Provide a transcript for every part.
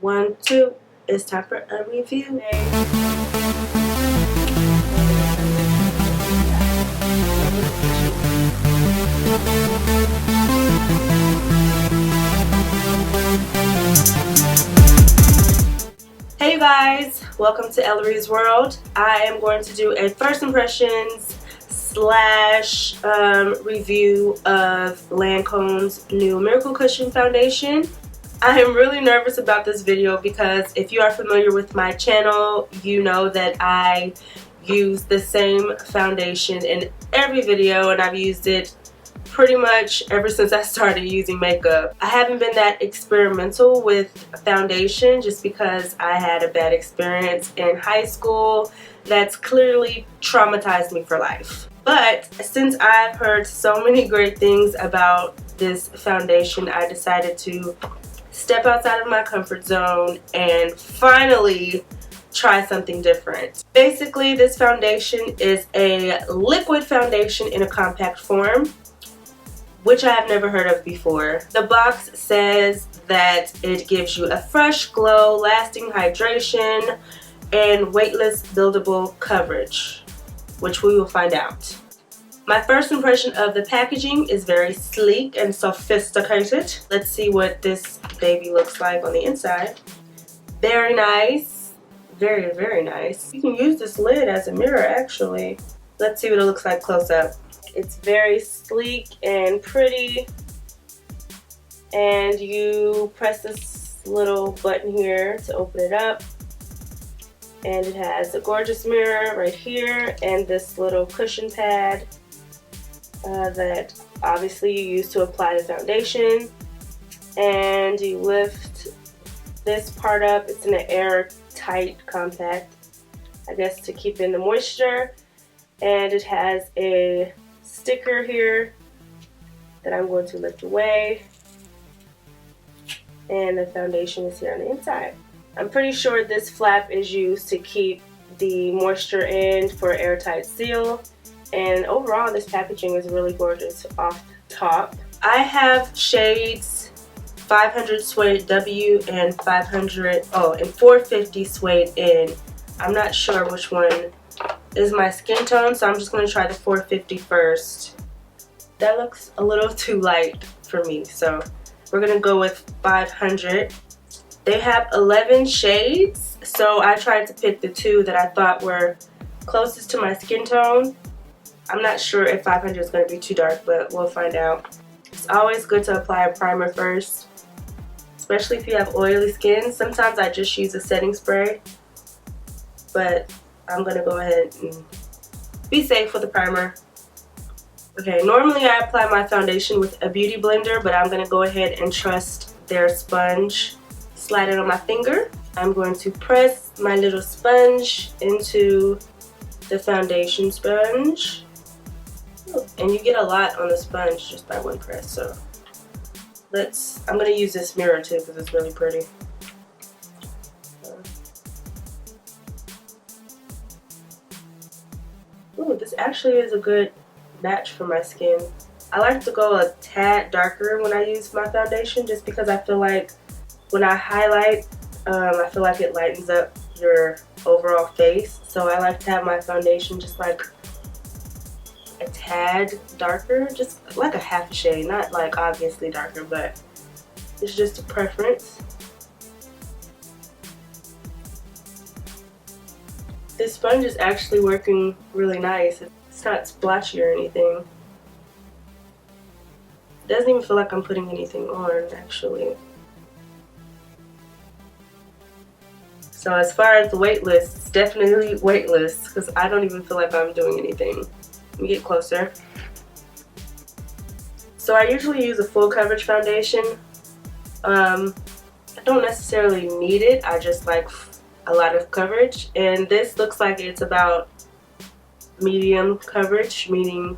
1, 2. It's time for a review. Hey you guys, welcome to Ellarie's World. I am going to do a first impressions slash review of Lancome's new Miracle Cushion Foundation. I am really nervous about this video because if you are familiar with my channel, you know that I use the same foundation in every video, and I've used it pretty much ever since I started using makeup. I haven't been that experimental with foundation just because I had a bad experience in high school that's clearly traumatized me for life. But since I've heard so many great things about this foundation, I decided to step outside of my comfort zone and finally try something different. Basically, this foundation is a liquid foundation in a compact form, which I have never heard of before. The box says that it gives you a fresh glow, lasting hydration, and weightless buildable coverage, which we will find out. My first impression of the packaging is very sleek and sophisticated. Let's see what this baby looks like on the inside. Very nice. Very, very nice. You can use this lid as a mirror actually. Let's see what it looks like close up. It's very sleek and pretty, and you press this little button here to open it up, and it has a gorgeous mirror right here and this little cushion pad that obviously you use to apply the foundation. And you lift this part up. It's in an airtight compact, I guess, to keep in the moisture, and it has a sticker here that I'm going to lift away, and the foundation is here on the inside. I'm pretty sure this flap is used to keep the moisture in for airtight seal, and overall this packaging is really gorgeous off the top. I have shades 500 suede W and 450 suede N. I'm not sure which one is my skin tone, so I'm just going to try the 450 first. That looks a little too light for me, so we're going to go with 500. They have 11 shades, so I tried to pick the 2 that I thought were closest to my skin tone. I'm not sure if 500 is going to be too dark, but we'll find out. It's always good to apply a primer first, especially if you have oily skin. Sometimes I just use a setting spray, but I'm going to go ahead and be safe with the primer. Okay, normally I apply my foundation with a beauty blender, but I'm going to go ahead and trust their sponge. Slide it on my finger. I'm going to press my little sponge into the foundation sponge. And you get a lot on the sponge just by one press, so I'm going to use this mirror too because it's really pretty. Ooh, this actually is a good match for my skin. I like to go a tad darker when I use my foundation just because I feel like when I highlight, I feel like it lightens up your overall face. So I like to have my foundation just like a tad darker, just like a half a shade, not like obviously darker, but it's just a preference. This sponge is actually working really nice. It's not splotchy or anything. It doesn't even feel like I'm putting anything on, actually. So as far as the weightless, it's definitely weightless because I don't even feel like I'm doing anything. Let me get closer. So I usually use a full coverage foundation. I don't necessarily need it. I just like a lot of coverage, and this looks like it's about medium coverage, meaning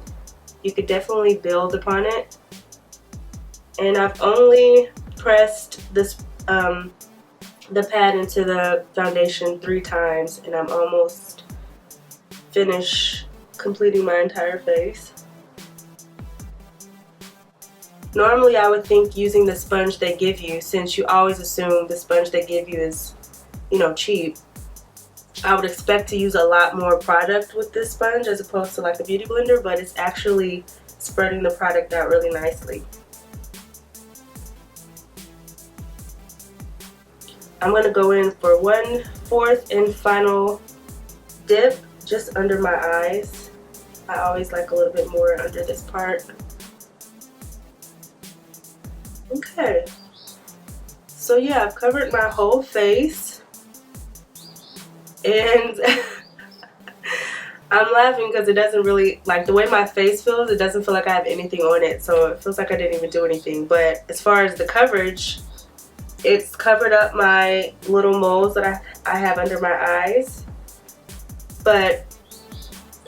you could definitely build upon it. And I've only pressed this the pad into the foundation 3 times, and I'm almost finished completing my entire face. Normally I would think using the sponge they give you, since you always assume the sponge they give you is, you know, cheap, I would expect to use a lot more product with this sponge as opposed to like a beauty blender, but it's actually spreading the product out really nicely. I'm going to go in for 1/4 and final dip just under my eyes. I always like a little bit more under this part. Okay, so yeah, I've covered my whole face, and I'm laughing because it doesn't really, like the way my face feels, it doesn't feel like I have anything on it, so it feels like I didn't even do anything. But as far as the coverage, it's covered up my little moles that I have under my eyes, but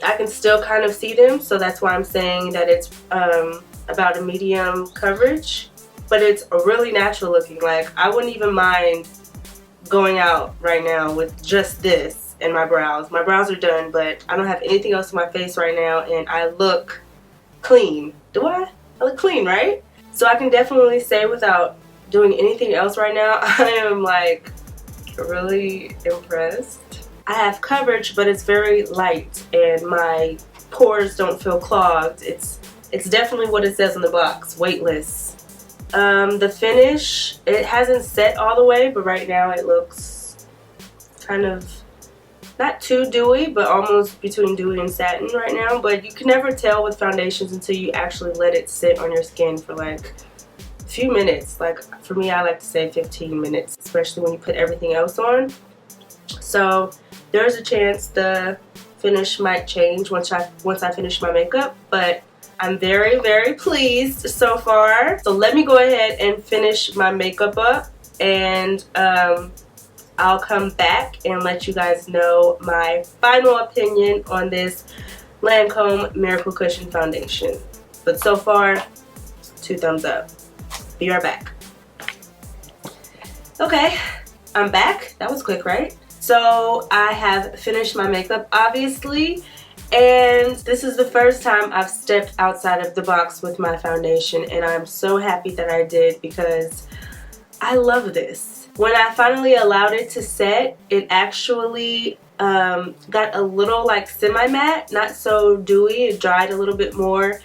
I can still kind of see them, so that's why I'm saying that it's about a medium coverage. But it's really natural looking. Like, I wouldn't even mind going out right now with just this and my brows. My brows are done, but I don't have anything else in my face right now, and I look clean. Do I? I look clean, right? So I can definitely say without doing anything else right now, I am like really impressed. I have coverage, but it's very light, and my pores don't feel clogged. It's definitely what it says on the box, weightless. The finish, it hasn't set all the way, but right now it looks kind of not too dewy, but almost between dewy and satin right now. But you can never tell with foundations until you actually let it sit on your skin for like a few minutes. Like for me, I like to say 15 minutes, especially when you put everything else on. So there's a chance the finish might change once I finish my makeup, but I'm very, very pleased so far. So let me go ahead and finish my makeup up, and I'll come back and let you guys know my final opinion on this Lancome Miracle Cushion Foundation. But so far, 2 thumbs up. Be right back. Okay, I'm back. That was quick, right? So I have finished my makeup, obviously, and this is the first time I've stepped outside of the box with my foundation, and I'm so happy that I did because I love this. When I finally allowed it to set, it actually got a little like semi-matte, not so dewy. It dried a little bit more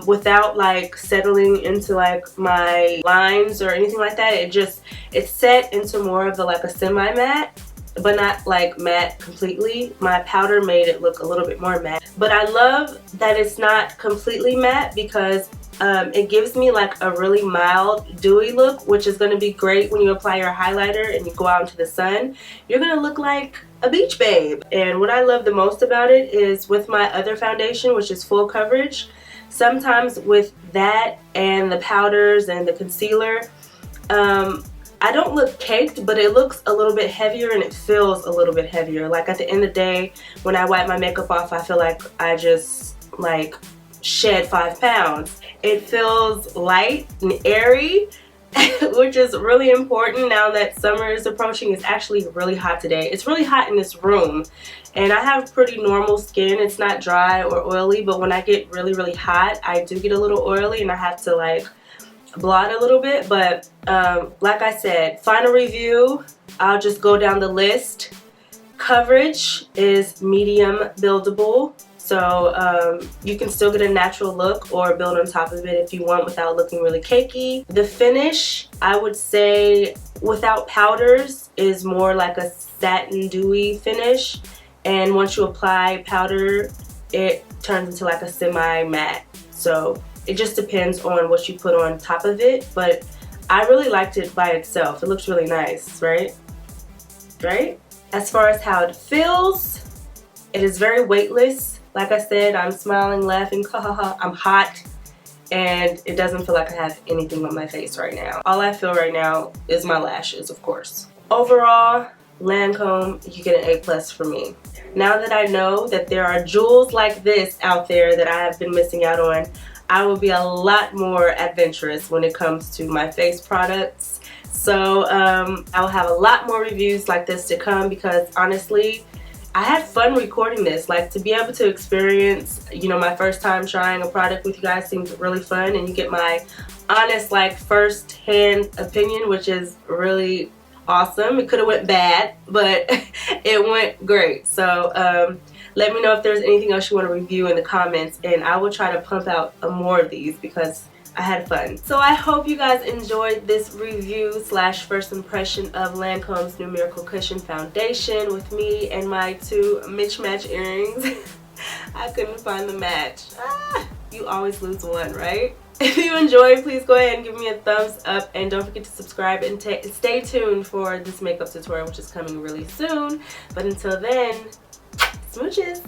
without like settling into like my lines or anything like that. It set into more of the like a semi-matte, but not like matte completely. My powder made it look a little bit more matte, but I love that it's not completely matte because it gives me like a really mild dewy look, which is going to be great when you apply your highlighter and you go out into the sun. You're going to look like a beach babe. And what I love the most about it is with my other foundation, which is full coverage, sometimes with that and the powders and the concealer, I don't look caked, but it looks a little bit heavier and it feels a little bit heavier. Like at the end of the day, when I wipe my makeup off, I feel like I just like shed 5 pounds. It feels light and airy, which is really important now that summer is approaching. It's actually really hot today. It's really hot in this room, and I have pretty normal skin. It's not dry or oily, but when I get really, really hot, I do get a little oily and I have to like blot a little bit. But like I said, final review, I'll just go down the list. Coverage is medium buildable, so you can still get a natural look or build on top of it if you want without looking really cakey. The finish, I would say without powders, is more like a satin dewy finish, and once you apply powder, it turns into like a semi-matte. So it just depends on what you put on top of it, but I really liked it by itself. It looks really nice, right? Right? As far as how it feels, it is very weightless. Like I said, I'm smiling, laughing, ha ha ha. I'm hot, and it doesn't feel like I have anything on my face right now. All I feel right now is my lashes, of course. Overall, Lancome, you get an A+ for me. Now that I know that there are jewels like this out there that I have been missing out on, I will be a lot more adventurous when it comes to my face products. So I will have a lot more reviews like this to come because honestly, I had fun recording this. Like, to be able to experience, you know, my first time trying a product with you guys seems really fun, and you get my honest, like, first-hand opinion, which is really awesome. It could have went bad, but it went great. So let me know if there's anything else you want to review in the comments, and I will try to pump out more of these because I had fun. So I hope you guys enjoyed this review slash first impression of Lancome's new Miracle Cushion Foundation with me and my two mismatch earrings. I couldn't find the match. You always lose one, right? If you enjoyed, please go ahead and give me a thumbs up, and don't forget to subscribe and stay tuned for this makeup tutorial, which is coming really soon. But until then, smooches!